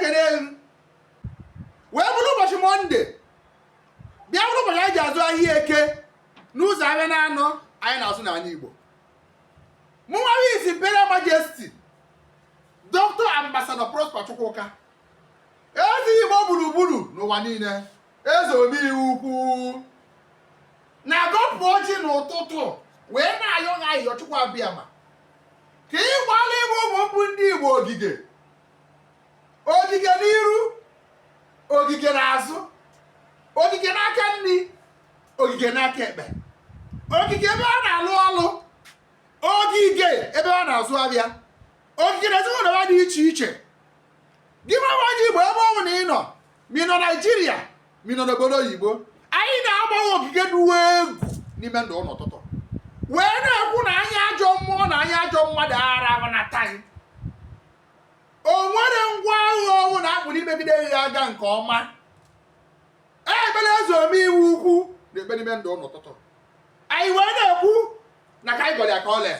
ekene wee bụrụ ụbọchị Mọnde bịa bụrụ ụbọchị anyị ji azụ ahịa eke n'ụzọ ahịa na-anọ anyị na-azụ n'ala Igbo. Mụnwa is Imperial Majesty Dr. Ambassador Prosper Chukwuka, eze Igbo gburugburu n'ụwa niile, eze omeiwu ukwu na-agọpụ ọjị n'ụtụtụ wee na-ayọ ha ayọ Chukwu abịama ka ị gbala ịbụ ụmụ mbụ ndị Igbo ogige n'iru, ogige n'azụ, ogige n'aka nri, ogige n'aka ekpe, ogige ebe a na-alụ ọlụ, ogige ebe a na-azụ abịa, ogige na ezinụlọ dị iche iche. Gị nwa onye Igbo ebe ọ bụ na ị nọ, ma ị nọ Naịjirịa ma ị nọ n'obodo oyibo, anyị na-agbanwe ogige dị egwu n'ime ndụ n'ụtụtụ wee na-ekwu na anyị ajọ mmụọ na anyị ajọ mmadụ ara ahụ na taị. O nwere ngwa agha ọnwụ na-apụ n'imegide ya aga nke ọma. Ebele eze omeiwu ukwu na-ekpe n'ime ndụ n'ụtụtụ. Anyị wee na-ekwu na ka anyị gọrọ ya ka ọ lee.